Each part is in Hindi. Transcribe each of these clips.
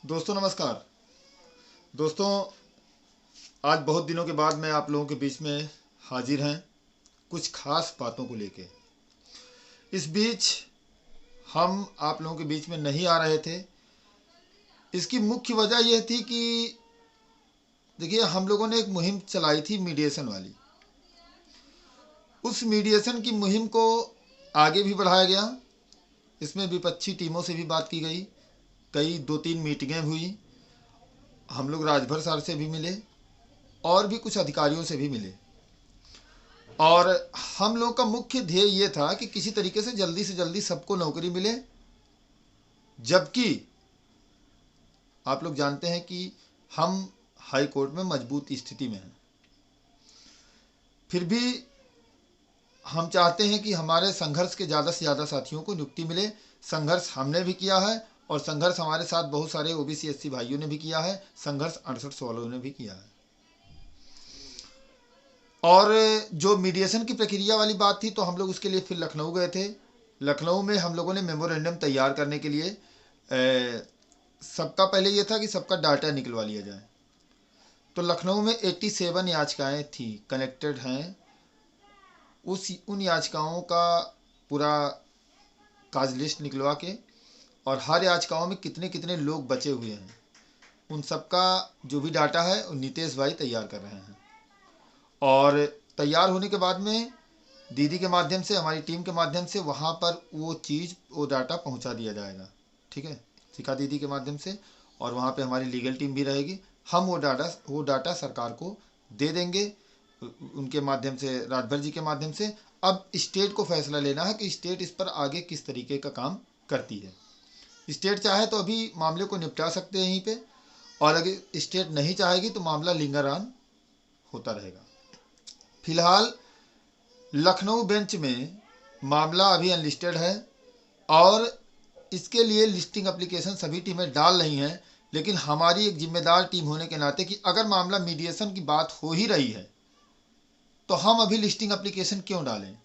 दोस्तों नमस्कार। दोस्तों, आज बहुत दिनों के बाद मैं आप लोगों के बीच में हाजिर हैं कुछ खास बातों को लेके। इस बीच हम आप लोगों के बीच में नहीं आ रहे थे। इसकी मुख्य वजह यह थी कि देखिए, हम लोगों ने एक मुहिम चलाई थी मीडिएशन वाली। उस मीडिएशन की मुहिम को आगे भी बढ़ाया गया। इसमें विपक्षी टीमों से भी बात की गई, कई 2-3 मीटिंगें हुई। हम लोग राजभर सर से भी मिले और भी कुछ अधिकारियों से भी मिले। और हम लोगों का मुख्य ध्येय ये था कि किसी तरीके से जल्दी सबको नौकरी मिले। जबकि आप लोग जानते हैं कि हम हाई कोर्ट में मजबूत स्थिति में हैं, फिर भी हम चाहते हैं कि हमारे संघर्ष के ज़्यादा से ज़्यादा साथियों को नियुक्ति मिले। संघर्ष हमने भी किया है और संघर्ष हमारे साथ बहुत सारे ओबीसी एससी भाइयों ने भी किया है। संघर्ष 68 वालों ने भी किया है। और जो मीडिएशन की प्रक्रिया वाली बात थी, तो हम लोग उसके लिए फिर लखनऊ गए थे। लखनऊ में हम लोगों ने मेमोरेंडम तैयार करने के लिए सबका पहले ये था कि सबका डाटा निकलवा लिया जाए। तो लखनऊ में 87 याचिकाएं थी, कनेक्टेड हैं। उन याचिकाओं का पूरा काज लिस्ट निकलवा के, और हर याचिकाओं में कितने कितने लोग बचे हुए हैं, उन सबका जो भी डाटा है वो नितेश भाई तैयार कर रहे हैं। और तैयार होने के बाद में दीदी के माध्यम से, हमारी टीम के माध्यम से वहाँ पर वो डाटा पहुँचा दिया जाएगा। ठीक है, शिखा दीदी के माध्यम से, और वहाँ पे हमारी लीगल टीम भी रहेगी। हम वो डाटा सरकार को दे देंगे उनके माध्यम से, राजभर जी के माध्यम से। अब स्टेट को फैसला लेना है कि स्टेट इस पर आगे किस तरीके का काम करती है। स्टेट चाहे तो अभी मामले को निपटा सकते हैं यहीं पे, और अगर स्टेट नहीं चाहेगी तो मामला लिंगारान होता रहेगा। फिलहाल लखनऊ बेंच में मामला अभी अनलिस्टेड है और इसके लिए लिस्टिंग एप्लीकेशन सभी टीमें डाल रही हैं। लेकिन हमारी एक जिम्मेदार टीम होने के नाते कि अगर मामला मीडिएशन की बात हो ही रही है तो हम अभी लिस्टिंग एप्लीकेशन क्यों डालें,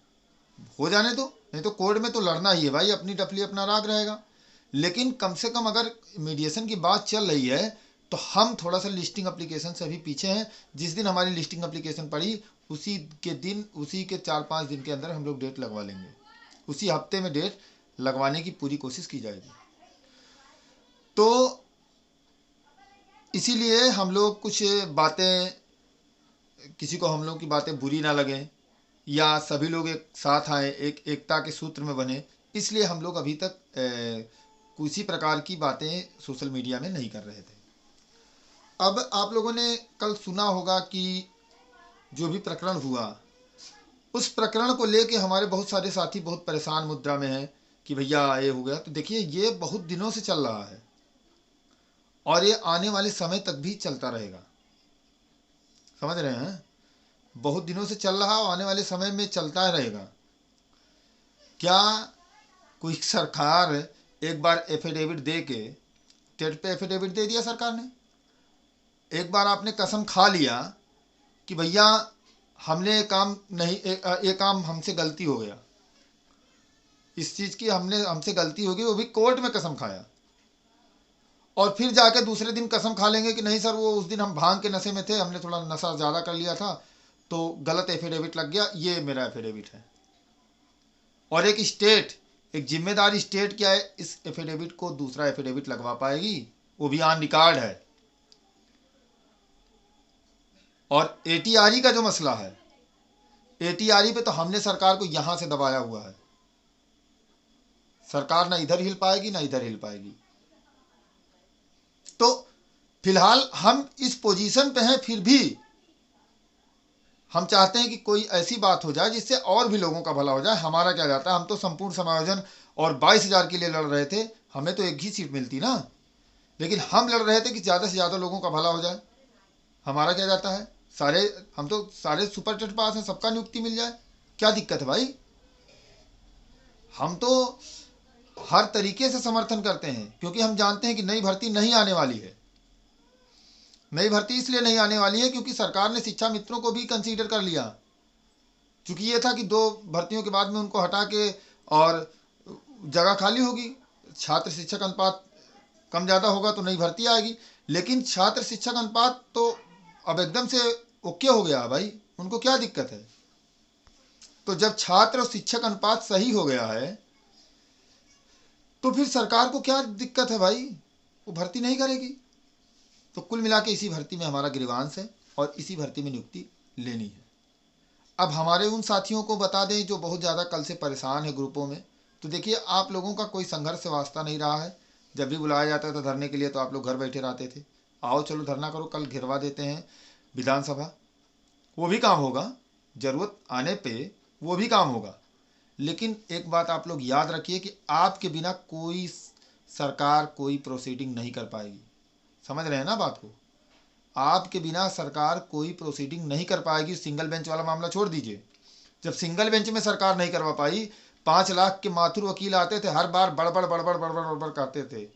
हो जाने दो। नहीं तो कोर्ट में तो लड़ना ही है भाई, अपनी टफली अपना राग रहेगा। लेकिन कम से कम अगर मीडिएशन की बात चल रही है तो हम थोड़ा सा लिस्टिंग एप्लीकेशन से अभी पीछे हैं। जिस दिन हमारी लिस्टिंग एप्लीकेशन पड़ी उसी के दिन, उसी के 4-5 दिन के अंदर हम लोग डेट लगवा लेंगे। उसी हफ्ते में डेट लगवाने की पूरी कोशिश की जाएगी। तो इसीलिए हम लोग कुछ बातें, किसी को हम लोग की बातें बुरी ना लगें, या सभी लोग एक साथ आए, एक एकता के सूत्र में बने, इसलिए हम लोग अभी तक किसी प्रकार की बातें सोशल मीडिया में नहीं कर रहे थे। अब आप लोगों ने कल सुना होगा कि जो भी प्रकरण हुआ, उस प्रकरण को लेके हमारे बहुत सारे साथी बहुत परेशान मुद्रा में हैं कि भैया ये हो गया। तो देखिए, ये बहुत दिनों से चल रहा है और ये आने वाले समय तक भी चलता रहेगा। समझ रहे हैं, बहुत दिनों से चल रहा और आने वाले समय में चलता रहेगा। क्या कोई सरकार एक बार एफिडेविट दे के, टेट पे एफिडेविट दे दिया सरकार ने, एक बार आपने कसम खा लिया कि भैया हमने ये काम नहीं, ये काम हमसे गलती हो गया, इस चीज़ की हमसे गलती होगी, वो भी कोर्ट में कसम खाया, और फिर जाके दूसरे दिन कसम खा लेंगे कि नहीं सर, वो उस दिन हम भांग के नशे में थे, हमने थोड़ा नशा ज़्यादा कर लिया था तो गलत एफिडेविट लग गया, ये मेरा एफिडेविट है। और एक स्टेट, एक जिम्मेदार स्टेट क्या है, इस एफिडेविट को दूसरा एफिडेविट लगवा पाएगी? वो भी ऑन रिकॉर्ड है। और एटीआरई का जो मसला है, एटीआरई पे तो हमने सरकार को यहां से दबाया हुआ है। सरकार ना इधर हिल पाएगी ना इधर हिल पाएगी। तो फिलहाल हम इस पोजीशन पे हैं, फिर भी हम चाहते हैं कि कोई ऐसी बात हो जाए जिससे और भी लोगों का भला हो जाए। हमारा क्या जाता है, हम तो संपूर्ण समायोजन और 22,000 के लिए लड़ रहे थे, हमें तो एक ही सीट मिलती ना। लेकिन हम लड़ रहे थे कि ज़्यादा से ज़्यादा लोगों का भला हो जाए। हमारा क्या जाता है, हम तो सारे सुपर टेट पास हैं, सबका नियुक्ति मिल जाए, क्या दिक्कत है भाई। हम तो हर तरीके से समर्थन करते हैं, क्योंकि हम जानते हैं कि नई भर्ती नहीं आने वाली है। नई भर्ती इसलिए नहीं आने वाली है क्योंकि सरकार ने शिक्षा मित्रों को भी कंसीडर कर लिया। क्योंकि ये था कि 2 भर्तियों के बाद में उनको हटा के और जगह खाली होगी, छात्र शिक्षक अनुपात कम ज़्यादा होगा तो नई भर्ती आएगी। लेकिन छात्र शिक्षक अनुपात तो अब एकदम से ओके हो गया भाई, उनको क्या दिक्कत है। तो जब छात्र और शिक्षक अनुपात सही हो गया है तो फिर सरकार को क्या दिक्कत है भाई, वो भर्ती नहीं करेगी। तो कुल मिला के इसी भर्ती में हमारा ग्रीवांश है और इसी भर्ती में नियुक्ति लेनी है। अब हमारे उन साथियों को बता दें जो बहुत ज़्यादा कल से परेशान है ग्रुपों में, तो देखिए आप लोगों का कोई संघर्ष से वास्ता नहीं रहा है। जब भी बुलाया जाता था धरने के लिए तो आप लोग घर बैठे रहते थे। आओ चलो धरना करो, कल घिरवा देते हैं विधानसभा, वो भी काम होगा, ज़रूरत आने पे वो भी काम होगा। लेकिन एक बात आप लोग याद रखिए कि आपके बिना कोई सरकार कोई प्रोसीडिंग नहीं कर पाएगी। समझ रहे हैं ना बात को, आपके बिना सरकार कोई प्रोसीडिंग नहीं कर पाएगी। सिंगल बेंच वाला मामला छोड़ दीजिए, जब सिंगल बेंच में सरकार नहीं करवा पाई, 5 लाख के माथुर वकील आते थे, हर बार बड़बड़ बड़बड़ बड़बड़ बड़बड़ करते थे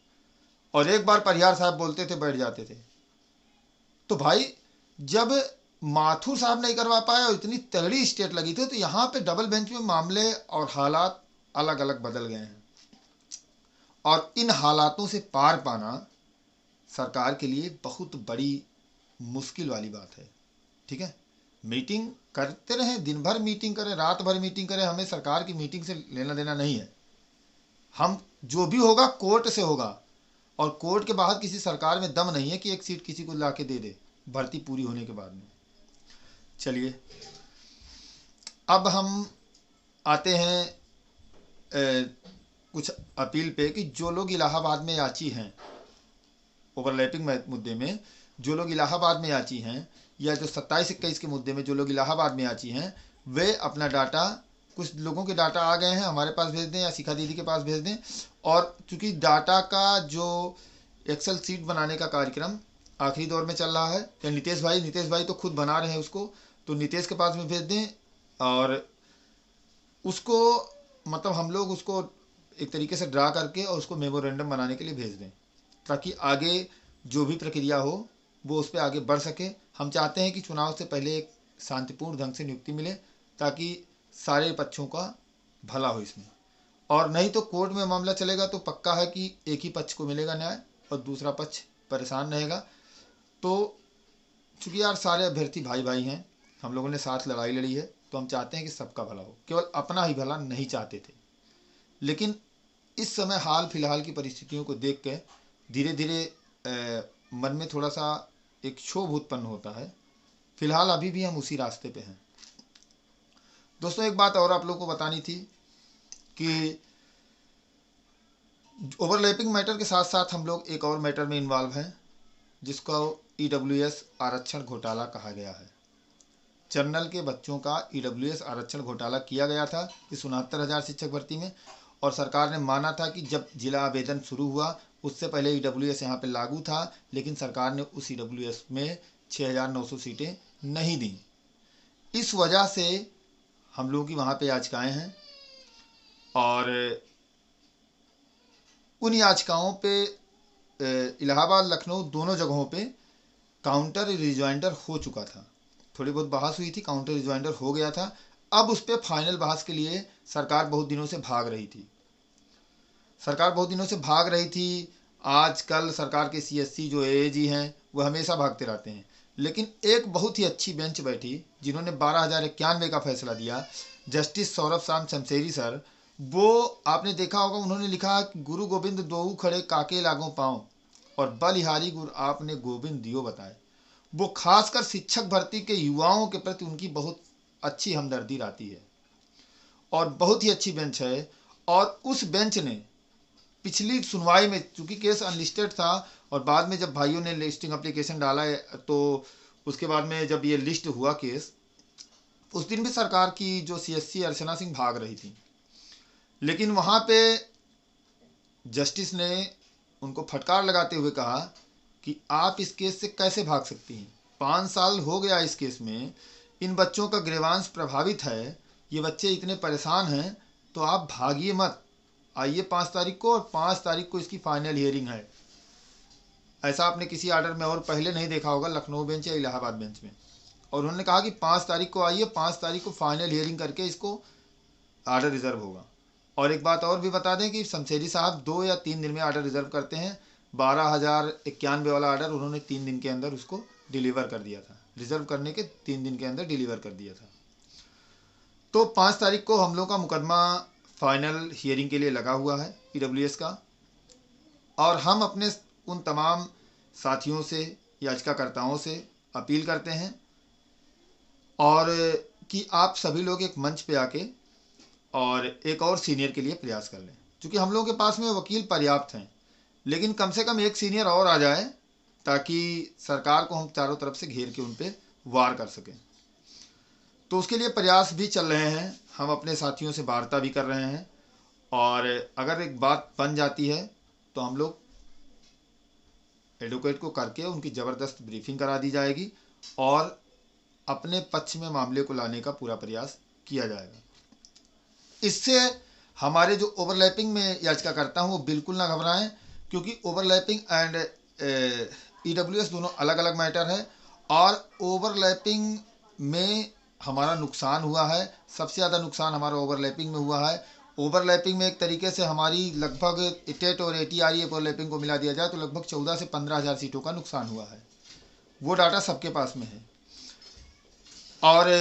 और एक बार परिहार साहब बोलते थे बैठ जाते थे। तो भाई जब माथुर साहब नहीं करवा पाया और इतनी तगड़ी स्टेट लगी थी, तो यहाँ पे डबल बेंच में मामले और हालात अलग अलग बदल गए हैं और इन हालातों से पार पाना सरकार के लिए बहुत बड़ी मुश्किल वाली बात है। ठीक है, मीटिंग करते रहें, दिन भर मीटिंग करें, रात भर मीटिंग करें, हमें सरकार की मीटिंग से लेना देना नहीं है। हम जो भी होगा कोर्ट से होगा और कोर्ट के बाहर किसी सरकार में दम नहीं है कि एक सीट किसी को ला के दे दे भर्ती पूरी होने के बाद में। चलिए अब हम आते हैं कुछ अपील पे कि जो लोग इलाहाबाद में याची हैं, ओवरलैपिंग मुद्दे में जो लोग इलाहाबाद में याची हैं, या जो 27-21 के मुद्दे में जो लोग इलाहाबाद में याची हैं, वे अपना डाटा, कुछ लोगों के डाटा आ गए हैं, हमारे पास भेज दें या शिखा दीदी के पास भेज दें। और चूंकि डाटा का जो एक्सेल सीट बनाने का कार्यक्रम आखिरी दौर में चल रहा है, या नितेश भाई तो खुद बना रहे हैं उसको, तो नितेश के पास में भेज दें और उसको मतलब हम लोग उसको एक तरीके से ड्रा करके और उसको मेमोरेंडम बनाने के लिए भेज दें, ताकि आगे जो भी प्रक्रिया हो वो उस पर आगे बढ़ सके। हम चाहते हैं कि चुनाव से पहले एक शांतिपूर्ण ढंग से नियुक्ति मिले ताकि सारे पक्षों का भला हो इसमें। और नहीं तो कोर्ट में मामला चलेगा तो पक्का है कि एक ही पक्ष को मिलेगा न्याय और दूसरा पक्ष परेशान रहेगा। तो चूँकि यार सारे अभ्यर्थी भाई भाई हैं, हम लोगों ने साथ लड़ाई लड़ी है, तो हम चाहते हैं कि सबका भला हो, केवल अपना ही भला नहीं चाहते थे। लेकिन इस समय हाल फिलहाल की परिस्थितियों को देख के धीरे धीरे मन में थोड़ा सा एक क्षोभ उत्पन्न होता है। फिलहाल अभी भी हम उसी रास्ते पे हैं। दोस्तों एक बात और आप लोगों को बतानी थी कि ओवरलैपिंग मैटर के साथ साथ हम लोग एक और मैटर में इन्वॉल्व हैं, जिसको EWS आरक्षण घोटाला कहा गया है। जनरल के बच्चों का EWS आरक्षण घोटाला किया गया था इस 69,000 शिक्षक भर्ती में, और सरकार ने माना था कि जब जिला आवेदन शुरू हुआ उससे पहले EWS यहाँ पे लागू था, लेकिन सरकार ने उस EWS में 6,900 सीटें नहीं दी। इस वजह से हम लोगों की वहाँ पे याचिकाएं हैं और उन याचिकाओं पे इलाहाबाद लखनऊ दोनों जगहों पे काउंटर रिजॉइंडर हो चुका था। थोड़ी बहुत बहस हुई थी, काउंटर रिजॉइंडर हो गया था। अब उस पर फाइनल बहस के लिए सरकार बहुत दिनों से भाग रही थी। आजकल सरकार के CSC जो AAG हैं वो हमेशा भागते रहते हैं, लेकिन एक बहुत ही अच्छी बेंच बैठी जिन्होंने 12,091 का फैसला दिया, जस्टिस सौरभ शाम शमशेरी सर। वो आपने देखा होगा, उन्होंने लिखा कि गुरु गोविंद दोऊ खड़े काके लागों पाँव और बलिहारी गुरु आपने गोविंद दियो बताए। वो खासकर शिक्षक भर्ती के युवाओं के प्रति उनकी बहुत अच्छी हमदर्दी रहती है और बहुत ही अच्छी बेंच है। और उस बेंच ने पिछली सुनवाई में, चूंकि केस अनलिस्टेड था और बाद में जब भाइयों ने लिस्टिंग एप्लीकेशन डाला है, तो उसके बाद में जब ये लिस्ट हुआ केस, उस दिन भी सरकार की जो CSC अर्चना सिंह भाग रही थी, लेकिन वहाँ पे जस्टिस ने उनको फटकार लगाते हुए कहा कि आप इस केस से कैसे भाग सकती हैं, 5 साल हो गया इस केस में, इन बच्चों का ग्रीवांश प्रभावित है, ये बच्चे इतने परेशान हैं, तो आप भागिए मत, आइए 5 तारीख को, और 5 तारीख को इसकी फाइनल हियरिंग है। ऐसा आपने किसी आर्डर में और पहले नहीं देखा होगा लखनऊ बेंच या इलाहाबाद बेंच में। और उन्होंने कहा कि 5 तारीख को आइए, 5 तारीख को फाइनल हियरिंग करके इसको आर्डर रिजर्व होगा। और एक बात और भी बता दें कि शमशेरी साहब 2 या 3 दिन में आर्डर रिजर्व करते हैं, 12,091 वाला ऑर्डर उन्होंने 3 दिन के अंदर उसको डिलीवर कर दिया था, रिजर्व करने के 3 दिन के अंदर डिलीवर कर दिया था। तो 5 तारीख को हम लोग का मुकदमा फाइनल हियरिंग के लिए लगा हुआ है ईडब्ल्यूएस का, और हम अपने उन तमाम साथियों से, याचिकाकर्ताओं से अपील करते हैं और कि आप सभी लोग एक मंच पे आके और एक और सीनियर के लिए प्रयास कर लें। क्योंकि हम लोगों के पास में वकील पर्याप्त हैं, लेकिन कम से कम एक सीनियर और आ जाए ताकि सरकार को हम चारों तरफ से घेर के उन पर वार कर सकें। तो उसके लिए प्रयास भी चल रहे हैं, हम अपने साथियों से वार्ता भी कर रहे हैं, और अगर एक बात बन जाती है तो हम लोग एडवोकेट को करके उनकी ज़बरदस्त ब्रीफिंग करा दी जाएगी और अपने पक्ष में मामले को लाने का पूरा प्रयास किया जाएगा। इससे हमारे जो ओवरलैपिंग में याचिका करता हूँ वो बिल्कुल ना घबराएं, क्योंकि ओवरलैपिंग एंड ईडब्ल्यूएस दोनों अलग अलग मैटर है, और ओवरलैपिंग में हमारा नुकसान हुआ है, सबसे ज़्यादा नुकसान हमारा ओवरलैपिंग में हुआ है। ओवरलैपिंग में एक तरीके से हमारी लगभग टेट और एटीआरई ओवरलैपिंग को मिला दिया जाए तो लगभग 14 से 15,000 सीटों का नुकसान हुआ है। वो डाटा सबके पास में है। और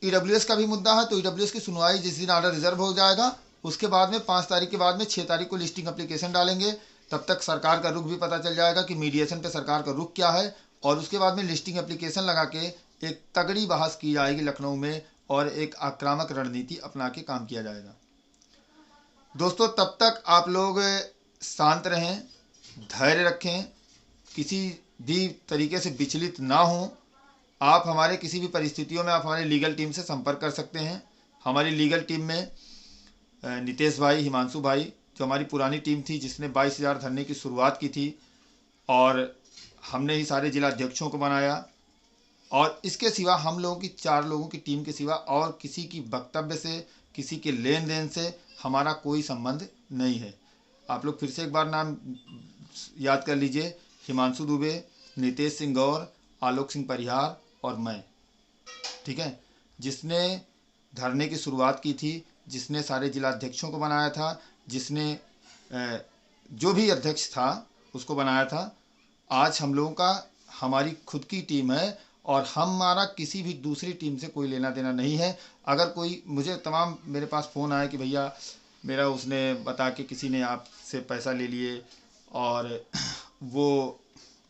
ईडब्ल्यूएस का भी मुद्दा है, तो ईडब्ल्यूएस की सुनवाई जिस दिन ऑर्डर रिजर्व हो जाएगा उसके बाद में 5 तारीख के बाद में 6 तारीख को लिस्टिंग एप्लीकेशन डालेंगे। तब तक सरकार का रुख भी पता चल जाएगा कि मीडिएशन पे सरकार का रुख क्या है, और उसके बाद में लिस्टिंग एप्लीकेशन लगा के एक तगड़ी बहस की जाएगी लखनऊ में, और एक आक्रामक रणनीति अपना के काम किया जाएगा। दोस्तों, तब तक आप लोग शांत रहें, धैर्य रखें, किसी भी तरीके से विचलित ना हों। आप हमारे किसी भी परिस्थितियों में आप हमारी लीगल टीम से संपर्क कर सकते हैं। हमारी लीगल टीम में नितेश भाई, हिमांशु भाई, जो हमारी पुरानी टीम थी जिसने 22,000 धरने की शुरुआत की थी, और हमने ही सारे जिला अध्यक्षों को बनाया, और इसके सिवा हम लोगों की 4 लोगों की टीम के सिवा और किसी की वक्तव्य से, किसी के लेन देन से हमारा कोई संबंध नहीं है। आप लोग फिर से एक बार नाम याद कर लीजिए, हिमांशु दुबे, नितेश सिंह गौर, आलोक सिंह परिहार और मैं, ठीक है, जिसने धरने की शुरुआत की थी, जिसने सारे जिला अध्यक्षों को बनाया था, जिसने जो भी अध्यक्ष था उसको बनाया था। आज हम लोगों का हमारी खुद की टीम है, और हमारा किसी भी दूसरी टीम से कोई लेना देना नहीं है। अगर कोई मुझे तमाम मेरे पास फ़ोन आया कि भैया मेरा उसने बता के किसी ने आपसे पैसा ले लिए, और वो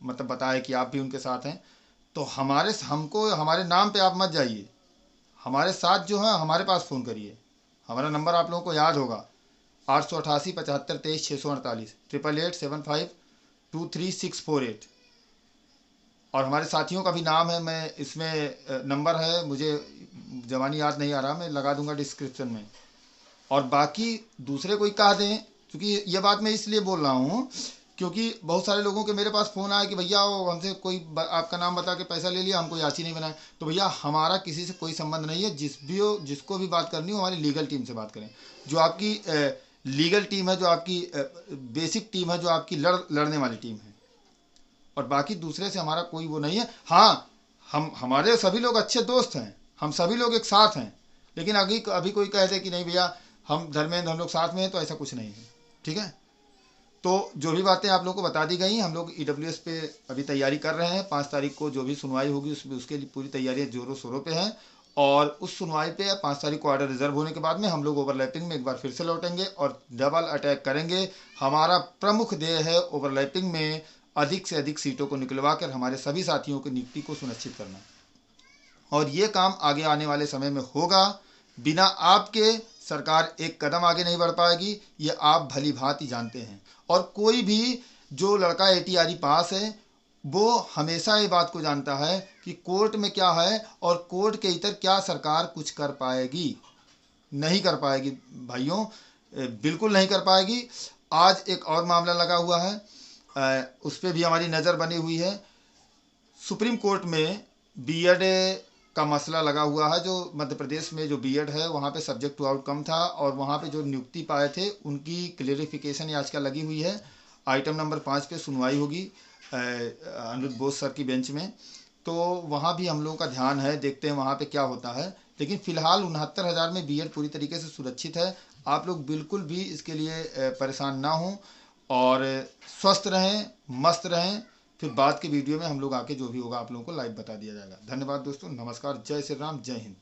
मतलब बताया कि आप भी उनके साथ हैं, तो हमको हमारे नाम पे आप मत जाइए, हमारे साथ जो है हमारे पास फ़ोन करिए। हमारा नंबर आप लोगों को याद होगा, 888 75 23 648, 8887 523 और हमारे साथियों का भी नाम है, मैं इसमें नंबर है, मुझे ज़बानी याद नहीं आ रहा, मैं लगा दूंगा डिस्क्रिप्शन में। और बाकी दूसरे कोई कह दें, क्योंकि ये बात मैं इसलिए बोल रहा हूँ क्योंकि बहुत सारे लोगों के मेरे पास फ़ोन आया कि भैया वो हमसे कोई आपका नाम बता के पैसा ले लिया, हमको याची नहीं बनाया। तो भैया हमारा किसी से कोई संबंध नहीं है, जिसको भी बात करनी हो हमारी लीगल टीम से बात करें। जो आपकी लीगल टीम है, जो आपकी बेसिक टीम है, जो आपकी लड़ने वाली टीम है, और बाकी दूसरे से हमारा कोई वो नहीं है। हाँ, हमारे सभी लोग अच्छे दोस्त हैं, हम सभी लोग एक साथ हैं, लेकिन अभी कोई कह दे कि नहीं भैया हम धर्मेंद्र हम लोग साथ में हैं, तो ऐसा कुछ नहीं है, ठीक है। तो जो भी बातें आप लोगों को बता दी गई, हम लोग ईडब्ल्यूएस पे अभी तैयारी कर रहे हैं। 5 तारीख को जो भी सुनवाई होगी उसके लिए पूरी तैयारियां जोरों शोरों पे हैं, और उस सुनवाई पे 5 तारीख को ऑर्डर रिजर्व होने के बाद में हम लोग ओवरलैपिंग में एक बार फिर से लौटेंगे और डबल अटैक करेंगे। हमारा प्रमुख ध्येय है ओवरलैपिंग में अधिक से अधिक सीटों को निकलवा कर हमारे सभी साथियों की नियुक्ति को सुनिश्चित करना, और ये काम आगे आने वाले समय में होगा। बिना आपके सरकार एक कदम आगे नहीं बढ़ पाएगी, ये आप भली भांति जानते हैं। और कोई भी जो लड़का एटीआरई पास है वो हमेशा ये बात को जानता है कि कोर्ट में क्या है और कोर्ट के इतर क्या सरकार कुछ कर पाएगी। नहीं कर पाएगी भाइयों, बिल्कुल नहीं कर पाएगी। आज एक और मामला लगा हुआ है, उस पर भी हमारी नज़र बनी हुई है। सुप्रीम कोर्ट में बीएड का मसला लगा हुआ है। जो मध्य प्रदेश में जो बीएड है वहाँ पे सब्जेक्ट टू आउटकम था, और वहाँ पे जो नियुक्ति पाए थे उनकी क्लेरिफिकेशन याचिका लगी हुई है। आइटम नंबर 5 पे सुनवाई होगी अनिरुद्ध बोस सर की बेंच में, तो वहाँ भी हम लोगों का ध्यान है, देखते हैं वहाँ पे क्या होता है। लेकिन फ़िलहाल 69,000 में बीएड पूरी तरीके से सुरक्षित है। आप लोग बिल्कुल भी इसके लिए परेशान ना हों, और स्वस्थ रहें, मस्त रहें। फिर बाद के वीडियो में हम लोग आके जो भी होगा आप लोगों को लाइव बता दिया जाएगा। धन्यवाद दोस्तों, नमस्कार, जय श्री राम, जय हिंद।